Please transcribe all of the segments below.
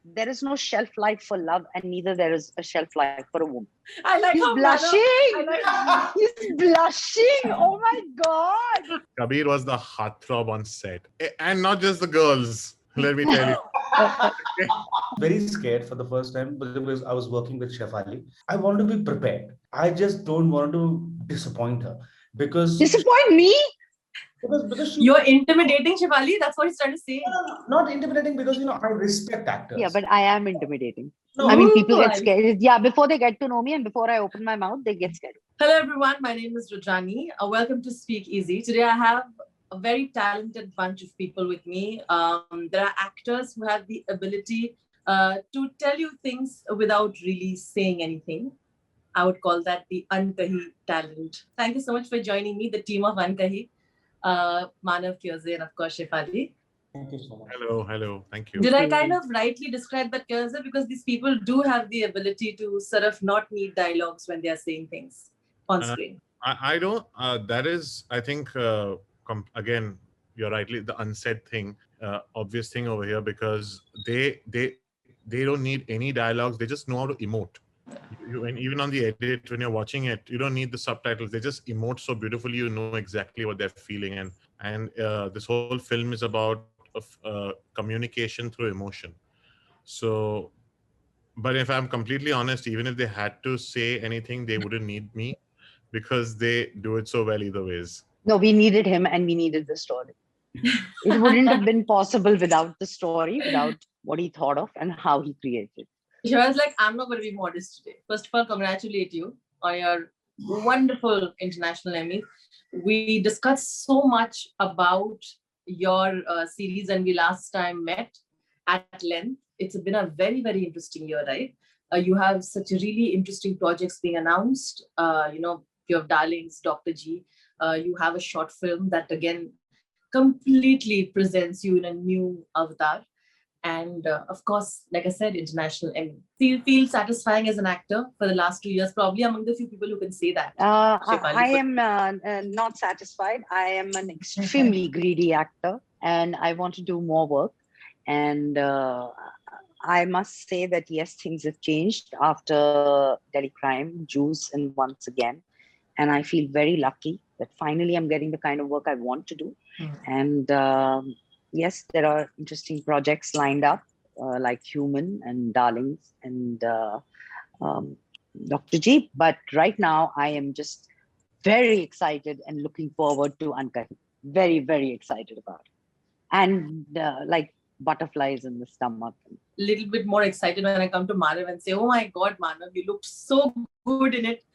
there is no shelf life for love, and neither there is a shelf life for a woman. I like He's how blushing. He's blushing. Oh my God. Kabir was the heartthrob on set. And not just the girls, let me tell you. Very scared for the first time because I was working with Chef Ali. I want to be prepared. I just don't want to disappoint her because Disappoint me? because she, You're intimidating Shivali. That's what he's trying to say. not intimidating because I respect actors. Yeah, but I am intimidating. No, I mean, people get Ooh, scared. Yeah, before they get to know me and before I open my mouth, they get scared. Hello, everyone. My name is Rudrani. Welcome to Speak Easy. Today, I have a very talented bunch of people with me. There are actors who have the ability to tell you things without really saying anything. I would call that the Unkahi talent. Thank you so much for joining me, the team of Unkahi. Manav Kyoze and of course Shefali. Thank you so much. Hello. Thank you. Did I kind of rightly describe that, Kyoze? Because these people do have the ability to sort of not need dialogues when they are saying things on screen. I don't. That is, I think, again, you're rightly the unsaid thing, obvious thing over here because they don't need any dialogues. They just know how to emote. And even on the edit, when you're watching it, you don't need the subtitles. They just emote so beautifully. You know exactly what they're feeling, and this whole film is about communication through emotion. So, but if I'm completely honest, even if they had to say anything, they wouldn't need me because they do it so well either ways. No, we needed him and we needed the story. It wouldn't have been possible without the story, without what he thought of and how he created. She was like, I'm not going to be modest today. First of all, congratulate you on your wonderful international Emmy. We discussed so much about your series when we last time met at length. It's been a very, very interesting year, right? You have such a really interesting projects being announced. You have Darlings, Dr. G. You have a short film that again completely presents you in a new avatar. And of course, like I said, international Emmy. Feel satisfying as an actor for the last 2 years, probably among the few people who can say that. I am not satisfied. I am an extremely greedy actor and I want to do more work. And I must say that, yes, things have changed after Delhi Crime, Juice, and Once Again. And I feel very lucky that finally I'm getting the kind of work I want to do. And yes, there are interesting projects lined up like Human and Darlings and Dr. G. But right now I am just very excited and looking forward to Unkahi. Very, very excited about it. And like butterflies in the stomach. Little bit more excited when I come to Manav and say, oh my God, Manav, you looked so good in it.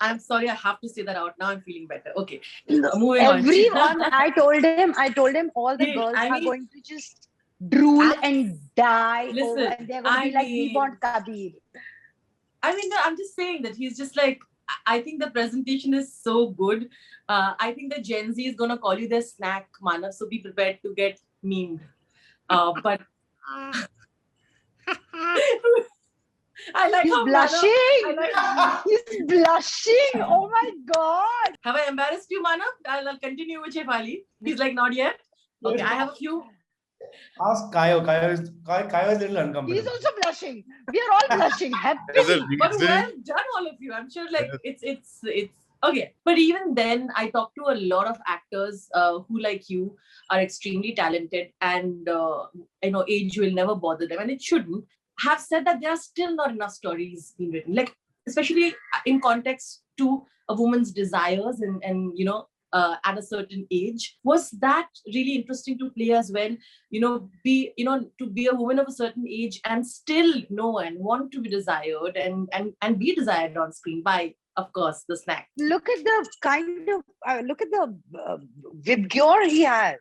I'm sorry, I have to say that out. Now I'm feeling better. Okay. Moving Everyone, on. I told him all the girls are going to just drool and die. Listen, And they're going to be like, we want Kabir. I mean, no, I'm just saying that he's just like, I think the presentation is so good. I think the Gen Z is going to call you their snack, Manav. So be prepared to get memed. But I like He's how blushing. He's blushing. Oh my God. Have I embarrassed you, Manav? I'll continue with Shefali. He's like, not yet. Okay, I have a few. Ask Kayo. Kayo is a little uncomfortable. He's also blushing. We are all blushing. Happy. But well done, all of you. I'm sure, like it's okay. But even then, I talk to a lot of actors who, like you, are extremely talented, and age will never bother them, and it shouldn't. Have said that there are still not enough stories being written, like especially in context to a woman's desires and at a certain age. Was that really interesting to play as well? To be a woman of a certain age and still know and want to be desired and be desired on screen by, of course, the snack. Look at the kind of look at the vigor he has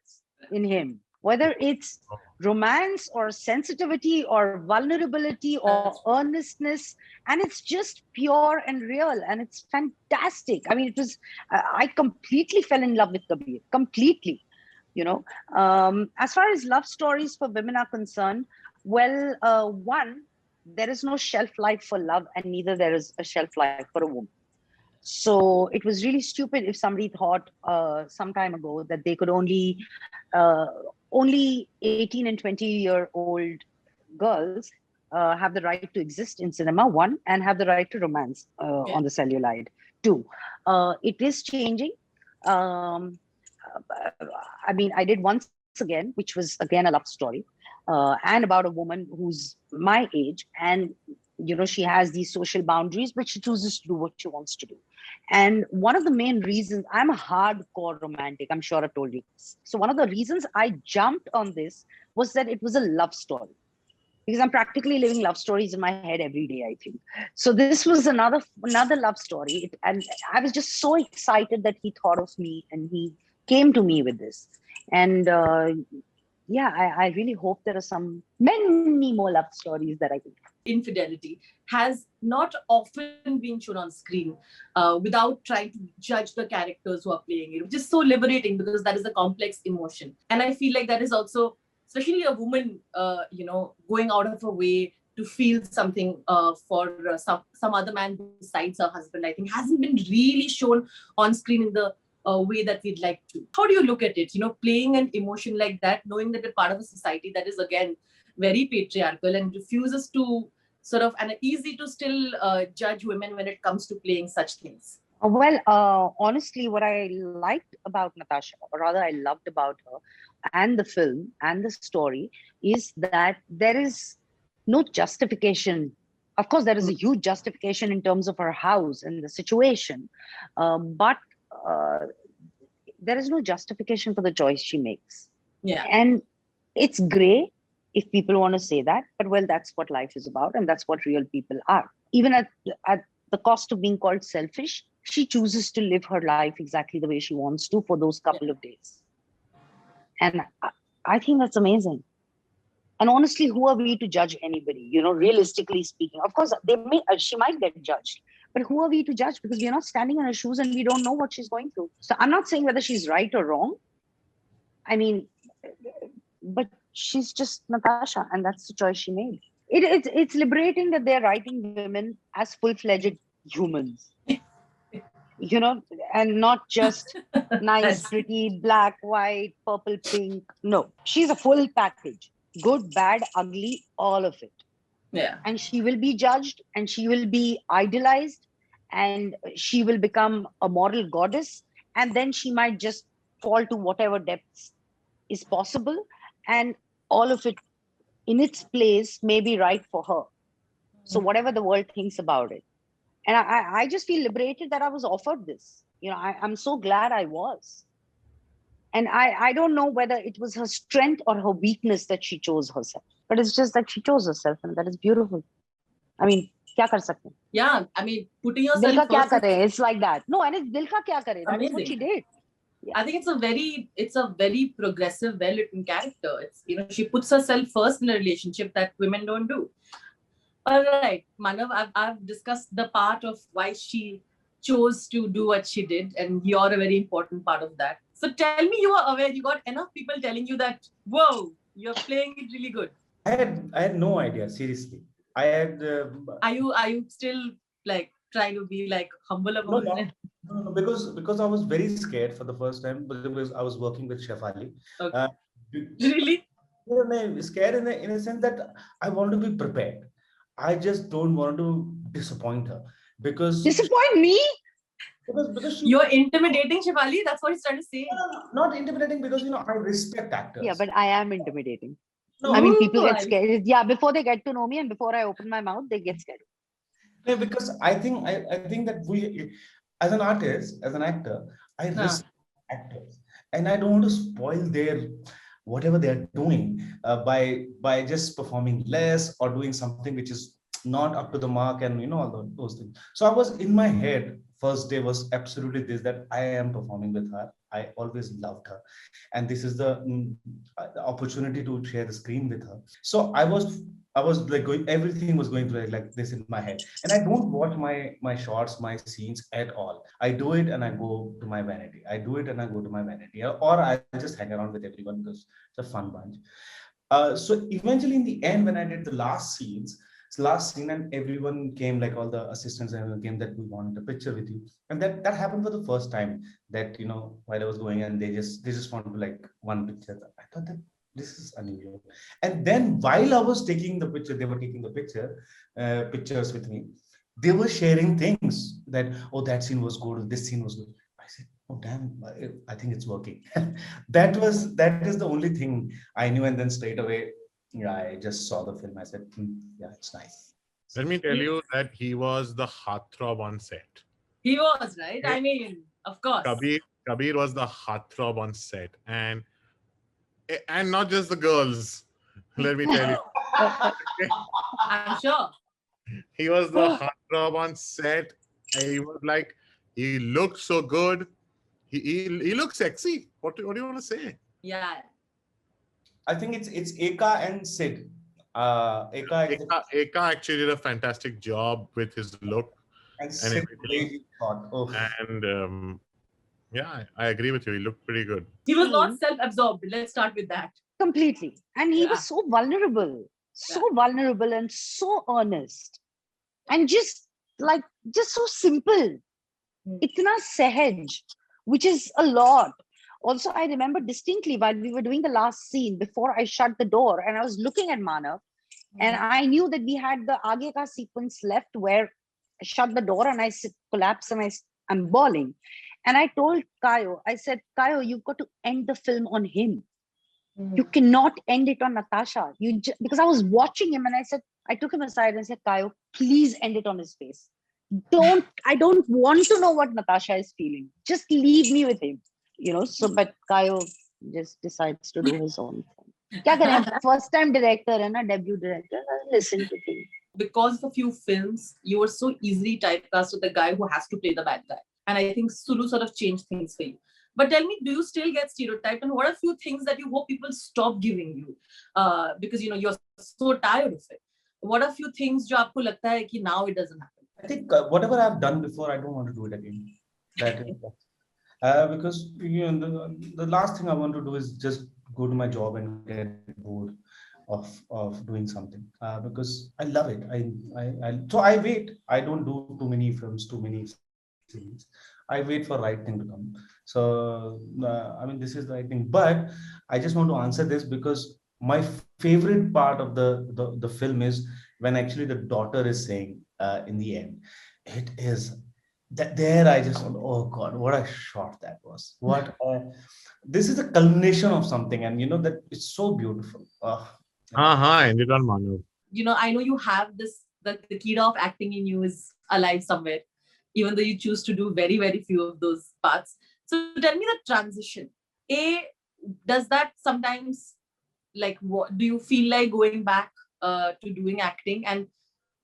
in him. Whether it's romance or sensitivity or vulnerability or earnestness, and it's just pure and real, and it's fantastic. I mean, it was I completely fell in love with Kabir, completely. As far as love stories for women are concerned, well, one, there is no shelf life for love, and neither there is a shelf life for a woman. So it was really stupid if somebody thought some time ago that they could only 18 and 20-year-old girls have the right to exist in cinema, one, and have the right to romance on the celluloid, two. It is changing. Um, I mean, I did Once Again, which was again a love story, and about a woman who's my age, and she has these social boundaries, but she chooses to do what she wants to do. And one of the main reasons, I'm a hardcore romantic, I'm sure I've told you this. So one of the reasons I jumped on this was that it was a love story, because I'm practically living love stories in my head every day, I think. So this was another love story. And I was just so excited that he thought of me and he came to me with this. And yeah, I really hope there are many more love stories that I can. Infidelity has not often been shown on screen without trying to judge the characters who are playing it, which is so liberating because that is a complex emotion. And I feel like that is also, especially a woman, going out of her way to feel something for some other man besides her husband, I think hasn't been really shown on screen in the way that we'd like to. How do you look at it? Playing an emotion like that, knowing that we're part of a society that is, again, very patriarchal and refuses to and easy to still judge women when it comes to playing such things. Well, honestly, what I liked about Natasha, or rather I loved about her and the film and the story, is that there is no justification. Of course, there is a huge justification in terms of her house and the situation, but there is no justification for the choice she makes. Yeah. And it's gray if people want to say that, but well, that's what life is about, and that's what real people are. Even at the cost of being called selfish, she chooses to live her life exactly the way she wants to for those couple of days. And I think that's amazing. And honestly, who are we to judge anybody? Realistically speaking, of course, she might get judged, but who are we to judge? Because we're not standing in her shoes and we don't know what she's going through. So I'm not saying whether she's right or wrong. I mean, but she's just Natasha, and that's the choice she made. It's liberating that they're writing women as full-fledged humans, and not just nice, pretty, black, white, purple, pink. No, she's a full package. Good, bad, ugly, all of it. Yeah. And she will be judged, and she will be idolized, and she will become a moral goddess, and then she might just fall to whatever depths is possible, and all of it in its place may be right for her. So whatever the world thinks about it. And I just feel liberated that I was offered this. I'm so glad I was. And I don't know whether it was her strength or her weakness that she chose herself. But it's just that she chose herself, and that is beautiful. I mean, kya kar sakte? Yeah, I mean, putting yourself Dil ka kya first. kare? It's like that. No, and it's dil ka kya kare? That is what she did. Yeah. I think it's a very progressive, well-written character. It's she puts herself first in a relationship that women don't do. All right, Manav, I've discussed the part of why she chose to do what she did, and you're a very important part of that. So tell me, you are aware, you got enough people telling you that, whoa, you're playing it really good. I had no idea, seriously. I had. Are you still like trying to be like humble about it? No, because I was very scared for the first time because I was working with Chef Ali. Okay. Really? Scared in a sense that I want to be prepared. I just don't want to disappoint her because disappoint me. Because you're intimidating, Shefali. That's what he's trying to say. No, not intimidating because I respect actors. Yeah, but I am intimidating. No, I mean, people get scared. Yeah, before they get to know me and before I open my mouth, they get scared. Yeah, because I think that we, as an artist, as an actor, I respect actors, and I don't want to spoil their whatever they are doing by just performing less or doing something which is not up to the mark, and all those things. So I was in my head. First day was absolutely this, that I am performing with her. I always loved her, and this is the opportunity to share the screen with her. So I was like everything was going through like this in my head, and I don't watch my shots, my scenes at all. I do it and I go to my vanity. I do it and I go to my vanity, or I just hang around with everyone because it's a fun bunch. So eventually, in the end, when I did the last scene, and everyone came, like all the assistants and everyone came, that we wanted a picture with you, and that happened for the first time. That while I was going, and they just wanted like one picture. I thought that this is unusual. And then while I was taking the picture, they were taking the pictures with me. They were sharing things that, oh, that scene was good, this scene was good. I said, oh damn, I think it's working. That is the only thing I knew. And then straight away, yeah, I just saw the film. I said, yeah, it's nice. Let me tell you that he was the heartthrob on set. He was, right? I mean, of course. Kabir was the heartthrob on set, and not just the girls. Let me tell you, I'm sure. he was the heartthrob on set. He was like, he looked so good. He looked sexy. What do you want to say? Yeah. I think it's Eka and Sid. Eka actually did a fantastic job with his look and and Sid everything. And yeah, I agree with you. He looked pretty good. He was not self-absorbed. Let's start with that. Completely. And he was so vulnerable, vulnerable and so earnest. And just so simple. Itna sehaj, which is a lot. Also, I remember distinctly while we were doing the last scene, before I shut the door and I was looking at Manav, and I knew that we had the Aage Ka sequence left where I shut the door and I collapse and I'm bawling. And I told Kayo, I said, Kayo, you've got to end the film on him. You cannot end it on Natasha. Because I was watching him and I took him aside and said, Kayo, please end it on his face. I don't want to know what Natasha is feeling. Just leave me with him. But Kayo just decides to do his own thing. Kya kare? First time director and a debut director, listen to him. Because of a few films, you were so easily typecast with the guy who has to play the bad guy. And I think Sulu sort of changed things for you. But tell me, do you still get stereotyped? And what are a few things that you hope people stop giving you? Because you're so tired of it. What are a few things jo aapko lagta hai ki now it doesn't happen? I think whatever I've done before, I don't want to do it again. That is because the last thing I want to do is just go to my job and get bored of doing something because I love it. So I wait. I don't do too many films, too many series. I wait for right thing to come. So I mean, this is the right thing. But I just want to answer this because my favorite part of the film is when actually the daughter is saying in the end, it is that there I just thought, oh God, what a shot that was. This is a culmination of something, and that it's so beautiful. Ended on Manav. I know you have this, the key of acting in you is alive somewhere, even though you choose to do very, very few of those parts. So tell me the transition. Does that sometimes, what do you feel like going back to doing acting?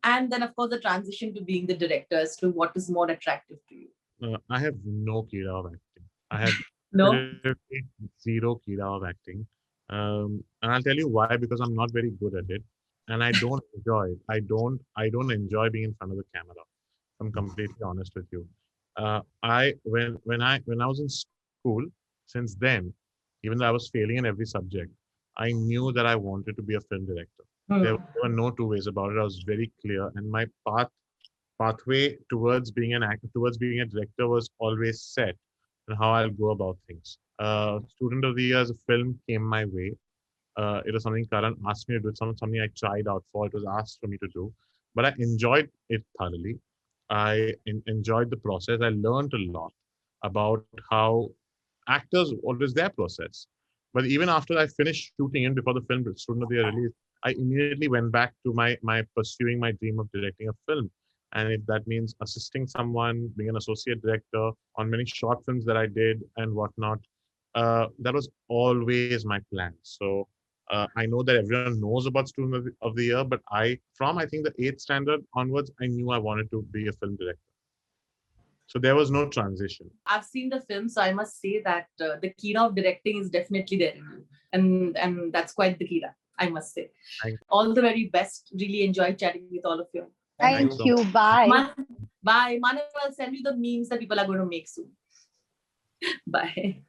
And then, of course, the transition to being the director as to what is more attractive to you. I have no kida of acting. I have zero kida of acting. And I'll tell you why, because I'm not very good at it. And I don't enjoy it. I don't enjoy being in front of the camera. I'm completely honest with you. When I was in school, since then, even though I was failing in every subject, I knew that I wanted to be a film director. There were no two ways about it. I was very clear, and my pathway towards being an actor, towards being a director, was always set, and how I'll go about things. Student of the Year as a film came my way. It was something Karan asked me to do. Something I tried out for. It was asked for me to do, but I enjoyed it thoroughly. I enjoyed the process. I learned a lot about how actors, what is their process. But even after I finished shooting and before the film Student of the Year released, I immediately went back to my pursuing my dream of directing a film. And if that means assisting someone, being an associate director on many short films that I did and whatnot, that was always my plan. So I know that everyone knows about Student of the Year, but I think the 8th standard onwards, I knew I wanted to be a film director. So there was no transition. I've seen the film, so I must say that the key of directing is definitely there in you. And that's quite the key, I must say. All the very best. Really enjoyed chatting with all of you. Thank you. Bye. Bye. Manav, I'll send you the memes that people are going to make soon. Bye.